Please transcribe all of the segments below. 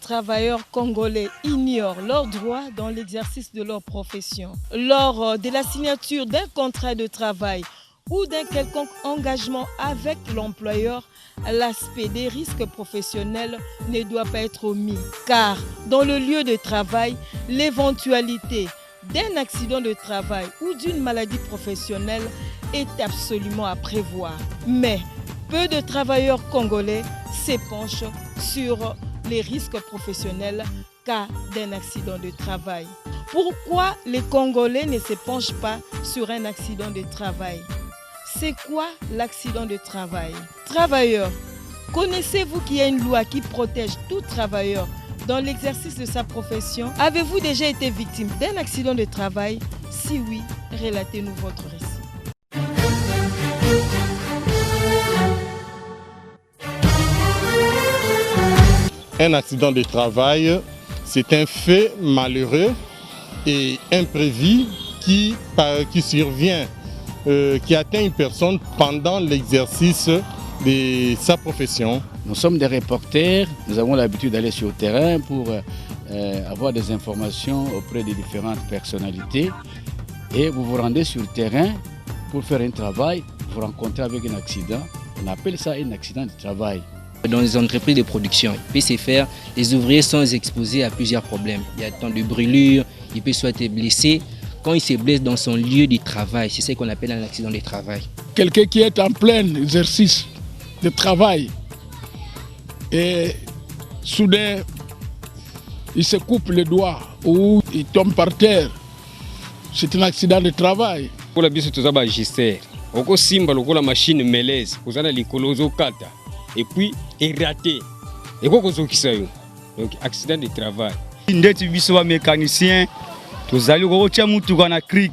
travailleurs congolais ignorent leurs droits dans l'exercice de leur profession. Lors de la signature d'un contrat de travail ou d'un quelconque engagement avec l'employeur, l'aspect des risques professionnels ne doit pas être omis. Car dans le lieu de travail, l'éventualité d'un accident de travail ou d'une maladie professionnelle est absolument à prévoir. Mais peu de travailleurs congolais s'épanchent sur les risques professionnels cas d'un accident de travail. Pourquoi les Congolais ne s'épanchent pas sur un accident de travail? C'est quoi l'accident de travail? Travailleurs, connaissez-vous qu'il y a une loi qui protège tout travailleur dans l'exercice de sa profession? Avez-vous déjà été victime d'un accident de travail? Si oui, relatez-nous votre récit. Un accident de travail, c'est un fait malheureux et imprévu qui survient, qui atteint une personne pendant l'exercice de sa profession. Nous sommes des reporters, nous avons l'habitude d'aller sur le terrain pour avoir des informations auprès des différentes personnalités. Et vous vous rendez sur le terrain pour faire un travail, vous rencontrez avec un accident, on appelle ça un accident de travail. Dans les entreprises de production, il peut se faire, les ouvriers sont exposés à plusieurs problèmes. Il y a tant de brûlures, il peut soit être blessé. Quand il se blesse dans son lieu de travail, c'est ce qu'on appelle un accident de travail. Quelqu'un qui est en plein exercice de travail et soudain il se coupe le doigt ou il tombe par terre, c'est un accident de travail. Pour la biso tous abagisteur, oko simba lokola machine melaise, kozana likolo kata. Et puis raté. Et quoi donc accident de travail. Ndeti biso ba mécanicien tozali ko tia mutu kana cric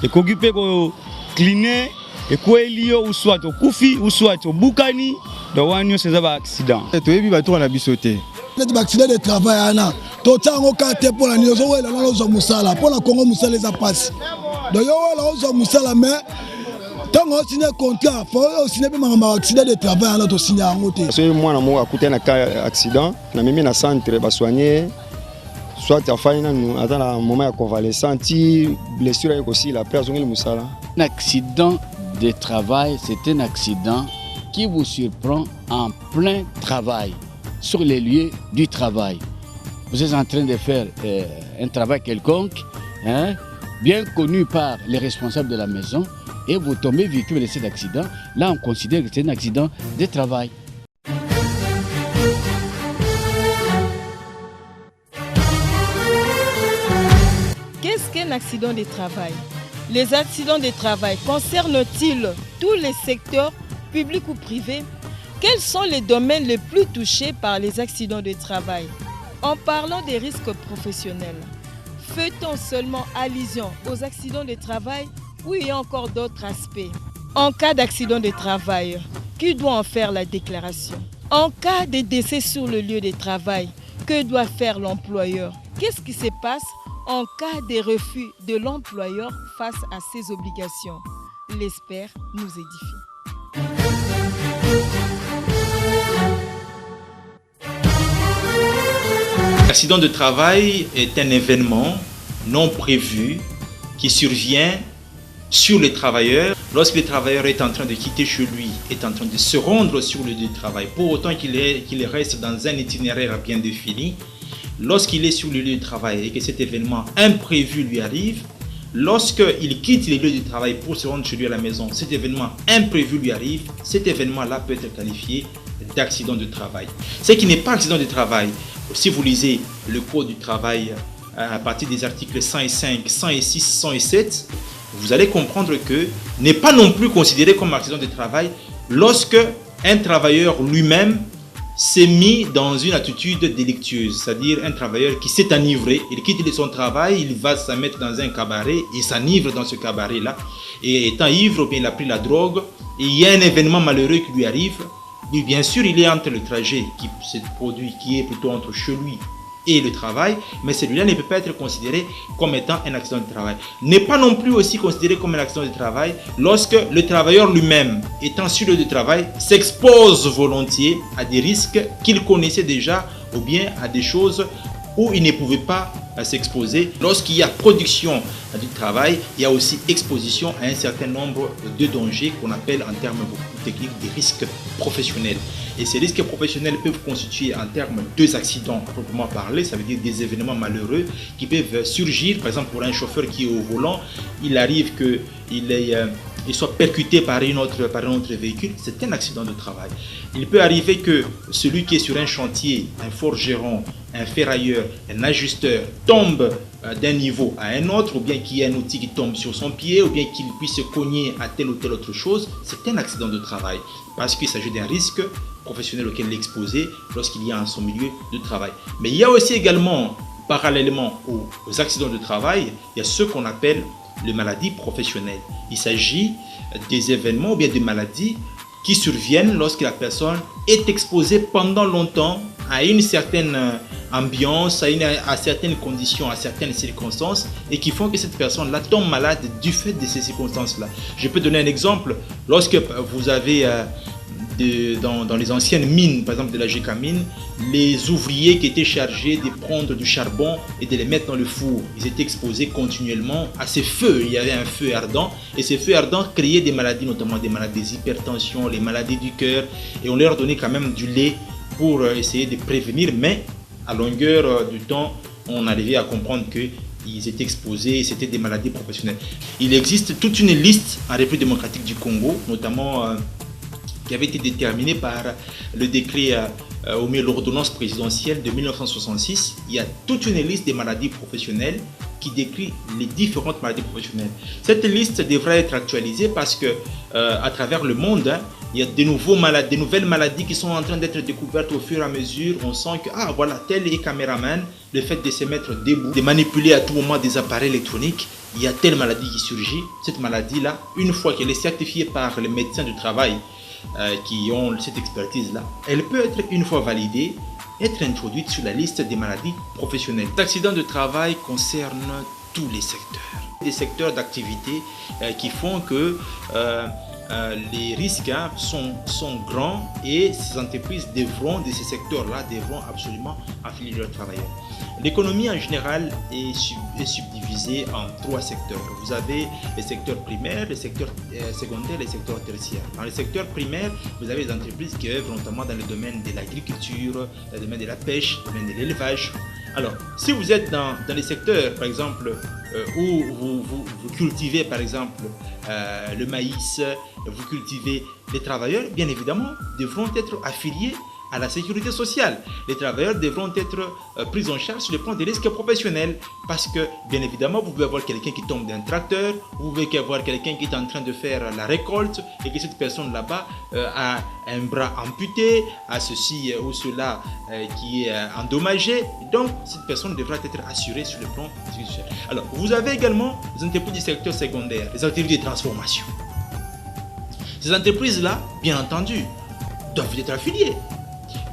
et ko gipe ko cleaner et ko elio ou soit to kufi ou soit to bukani do wanyo c'est ba accident. To yebi ba to na bisoté. Les accidents de travail ana to tango kate pour la nyozo wela na lozo musala pour la Congo musala za passe. Do yo wela lozo musala mais tant qu'on signe un contrat, il faut signer un accident de travail à signer un côté. Parce que moi, je suis un accident, je suis dans un centre pour soigner, soit à un moment de convalescence, blessure aussi, la personne est musala. Un accident de travail, c'est un accident qui vous surprend en plein travail, sur les lieux du travail. Vous êtes en train de faire un travail quelconque, bien connu par les responsables de la maison, et vous tombez victime de cet accident, là on considère que c'est un accident de travail. Qu'est-ce qu'un accident de travail? Les accidents de travail concernent-ils tous les secteurs, publics ou privés? Quels sont les domaines les plus touchés par les accidents de travail? En parlant des risques professionnels, fait-on seulement allusion aux accidents de travail? Oui, il y a encore d'autres aspects. En cas d'accident de travail, qui doit en faire la déclaration? En cas de décès sur le lieu de travail, que doit faire l'employeur? Qu'est-ce qui se passe en cas de refus de l'employeur face à ses obligations? L'espère nous édifie. L'accident de travail est un événement non prévu qui survient sur le travailleur lorsque le travailleur est en train de quitter chez lui, est en train de se rendre sur le lieu de travail, pour autant qu'il reste dans un itinéraire bien défini. Lorsqu'il est sur le lieu de travail et que cet événement imprévu lui arrive, lorsqu'il quitte le lieu de travail pour se rendre chez lui à la maison, cet événement imprévu lui arrive, cet événement-là peut être qualifié d'accident de travail. Ce qui n'est pas accident de travail, si vous lisez le Code du travail à partir des articles 105, 106, 107, vous allez comprendre que n'est pas non plus considéré comme accident de travail lorsque un travailleur lui-même s'est mis dans une attitude délictueuse, c'est-à-dire un travailleur qui s'est enivré, il quitte son travail, il va se mettre dans un cabaret, il s'enivre dans ce cabaret-là, et étant ivre, il a pris la drogue, et il y a un événement malheureux qui lui arrive, et bien sûr il est entre le trajet qui se produit, qui est plutôt entre chez lui et le travail, mais celui-là ne peut pas être considéré comme étant un accident de travail. N'est pas non plus aussi considéré comme un accident de travail lorsque le travailleur lui-même, étant sur le lieu de travail, s'expose volontiers à des risques qu'il connaissait déjà ou bien à des choses où il ne pouvait pas s'exposer. Lorsqu'il y a production du travail, il y a aussi exposition à un certain nombre de dangers qu'on appelle en termes beaucoup techniques des risques professionnels. Et ces risques professionnels peuvent constituer en termes deux accidents à proprement parler, ça veut dire des événements malheureux qui peuvent surgir. Par exemple, pour un chauffeur qui est au volant, il arrive qu'il soit percuté par un autre véhicule, c'est un accident de travail. Il peut arriver que celui qui est sur un chantier, un forgeron, un ferrailleur, un ajusteur, tombe d'un niveau à un autre, ou bien qu'il y ait un outil qui tombe sur son pied, ou bien qu'il puisse se cogner à telle ou telle autre chose, c'est un accident de travail, parce qu'il s'agit d'un risque professionnel auquel il est exposé lorsqu'il y a en son milieu de travail. Mais il y a aussi également, parallèlement aux accidents de travail, il y a ce qu'on appelle les maladies professionnelles. Il s'agit des événements ou bien des maladies qui surviennent lorsque la personne est exposée pendant longtemps à une certaine ambiance, à certaines conditions, à certaines circonstances, et qui font que cette personne-là tombe malade du fait de ces circonstances-là. Je peux donner un exemple. Lorsque vous avez dans les anciennes mines, par exemple de la Gécamine, les ouvriers qui étaient chargés de prendre du charbon et de les mettre dans le four, ils étaient exposés continuellement à ces feux. Il y avait un feu ardent, et ces feux ardents créaient des maladies, notamment des maladies d'hypertension, les maladies du cœur, et on leur donnait quand même du lait pour essayer de prévenir, mais à longueur du temps, on arrivait à comprendre que ils étaient exposés, c'était des maladies professionnelles. Il existe toute une liste en République démocratique du Congo, notamment qui avait été déterminée par le décret ou mieux l'ordonnance présidentielle de 1966. Il y a toute une liste des maladies professionnelles qui décrit les différentes maladies professionnelles. Cette liste devrait être actualisée parce que à travers le monde, il y a de nouvelles maladies qui sont en train d'être découvertes au fur et à mesure. On sent que, ah voilà, tel est caméraman, le fait de se mettre debout, de manipuler à tout moment des appareils électroniques, il y a telle maladie qui surgit. Cette maladie-là, une fois qu'elle est certifiée par les médecins du travail qui ont cette expertise-là, elle peut être, une fois validée, être introduite sur la liste des maladies professionnelles. Les accidents de travail concernent tous les secteurs. Des secteurs d'activité qui font que les risques sont grands, et ces entreprises de ces secteurs-là devront absolument affilier leurs travailleurs. L'économie en général est subdivisée en trois secteurs. Vous avez les secteurs primaires, les secteurs secondaires et les secteurs tertiaires. Dans les secteurs primaires, vous avez des entreprises qui œuvrent notamment dans le domaine de l'agriculture, dans le domaine de la pêche, dans le domaine de l'élevage. Alors, si vous êtes dans les secteurs, par exemple, où vous cultivez, par exemple, le maïs, vous cultivez, les travailleurs, bien évidemment, devront être affiliés à la sécurité sociale. Les travailleurs devront être pris en charge sur le plan des risques professionnels, parce que, bien évidemment, vous pouvez avoir quelqu'un qui tombe d'un tracteur, vous pouvez avoir quelqu'un qui est en train de faire la récolte, et que cette personne là-bas a un bras amputé, a ceci ou cela qui est endommagé. Donc, cette personne devra être assurée sur le plan social. Alors, vous avez également les entreprises du secteur secondaire, les activités de transformation. Ces entreprises-là, bien entendu, doivent être affiliées.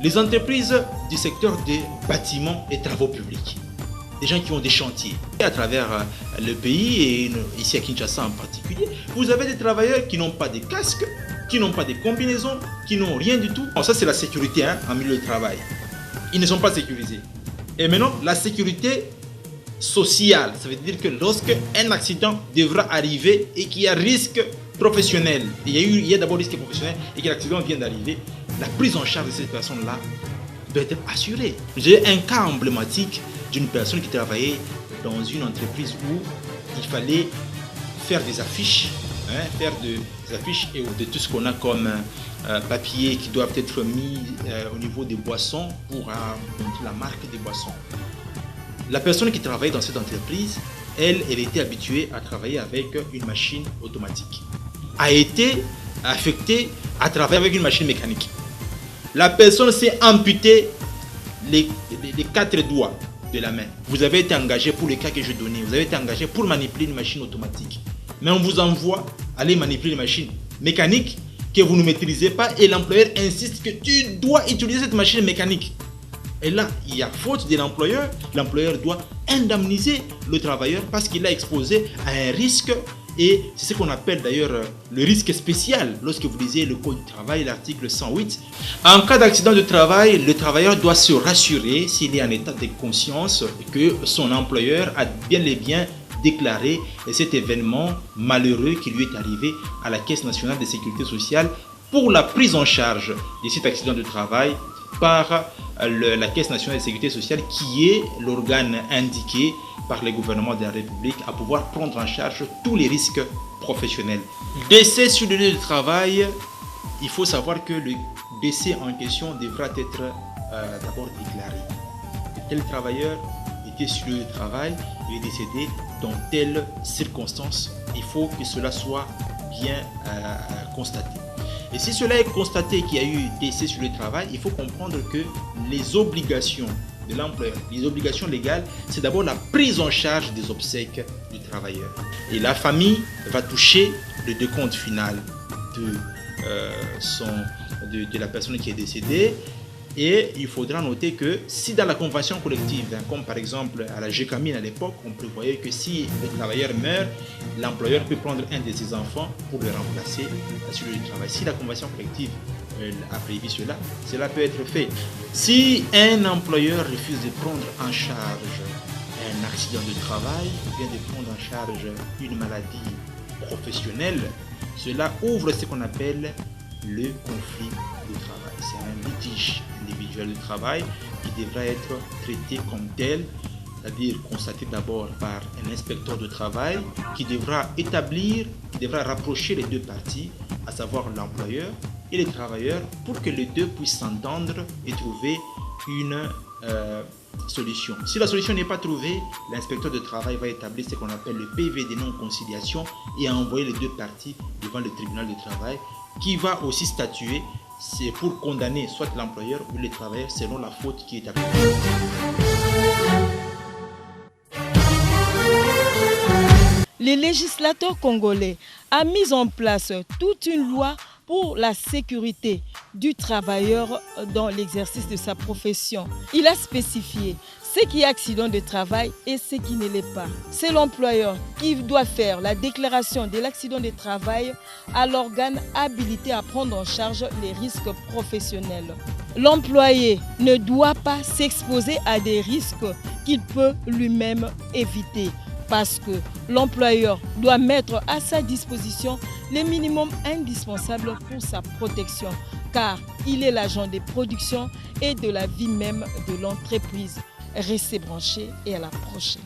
Les entreprises du secteur des bâtiments et travaux publics, des gens qui ont des chantiers. Et à travers le pays, et ici à Kinshasa en particulier, vous avez des travailleurs qui n'ont pas de casques, qui n'ont pas de combinaisons, qui n'ont rien du tout. Alors ça, c'est la sécurité en milieu de travail. Ils ne sont pas sécurisés. Et maintenant, la sécurité sociale, ça veut dire que lorsqu'un accident devra arriver et qu'il y a risque professionnel, il y a d'abord risque professionnel et que l'accident vient d'arriver, la prise en charge de cette personne-là doit être assurée. J'ai un cas emblématique d'une personne qui travaillait dans une entreprise où il fallait faire des affiches, des affiches et de tout ce qu'on a comme papier qui doivent être mis au niveau des boissons pour montrer la marque des boissons. La personne qui travaillait dans cette entreprise, elle était habituée à travailler avec une machine automatique, a été affectée à travailler avec une machine mécanique. La personne s'est amputée les 4 doigts de la main. Vous avez été engagé pour le cas que je donnais. Vous avez été engagé pour manipuler une machine automatique. Mais on vous envoie aller manipuler une machine mécanique que vous ne maîtrisez pas, et l'employeur insiste que tu dois utiliser cette machine mécanique. Et là, il y a faute de l'employeur. L'employeur doit indemniser le travailleur parce qu'il l'a exposé à un risque Et c'est ce qu'on appelle d'ailleurs le risque spécial lorsque vous lisez le Code du travail, l'article 108. En cas d'accident de travail, le travailleur doit se rassurer s'il est en état de conscience que son employeur a bien et bien déclaré cet événement malheureux qui lui est arrivé à la Caisse nationale de sécurité sociale pour la prise en charge de cet accident de travail par la Caisse nationale de sécurité sociale qui est l'organe indiqué par le gouvernement de la République à pouvoir prendre en charge tous les risques professionnels. Décès sur le lieu de travail, il faut savoir que le décès en question devra être d'abord déclaré. Tel travailleur était sur le lieu de travail, il est décédé dans telle circonstance. Il faut que cela soit bien constaté. Et si cela est constaté qu'il y a eu décès sur le travail, il faut comprendre que les obligations de l'employeur, les obligations légales, c'est d'abord la prise en charge des obsèques du travailleur. Et la famille va toucher le décompte final de la personne qui est décédée. Et il faudra noter que si dans la convention collective, comme par exemple à la GECAMIN à l'époque, on prévoyait que si le travailleur meurt, l'employeur peut prendre un de ses enfants pour le remplacer sur le travail. Si la convention collective a prévu cela, cela peut être fait. Si un employeur refuse de prendre en charge un accident de travail, ou bien de prendre en charge une maladie professionnelle, cela ouvre ce qu'on appelle le conflit de travail. C'est un litige individuel de travail qui devra être traité comme tel, c'est-à-dire constaté d'abord par un inspecteur de travail qui devra rapprocher les deux parties, à savoir l'employeur et les travailleurs, pour que les deux puissent s'entendre et trouver une solution. Si la solution n'est pas trouvée, l'inspecteur de travail va établir ce qu'on appelle le PV de non-conciliation et envoyer les deux parties devant le tribunal de travail, qui va aussi statuer, c'est pour condamner soit l'employeur ou les travailleurs selon la faute qui est arrivée. Le législateur congolais a mis en place toute une loi pour la sécurité du travailleur dans l'exercice de sa profession. Il a spécifié ce qui est accident de travail et ce qui ne l'est pas. C'est l'employeur qui doit faire la déclaration de l'accident de travail à l'organe habilité à prendre en charge les risques professionnels. L'employé ne doit pas s'exposer à des risques qu'il peut lui-même éviter, parce que l'employeur doit mettre à sa disposition le minimum indispensable pour sa protection, car il est l'agent de production et de la vie même de l'entreprise. Restez branchés et à la prochaine.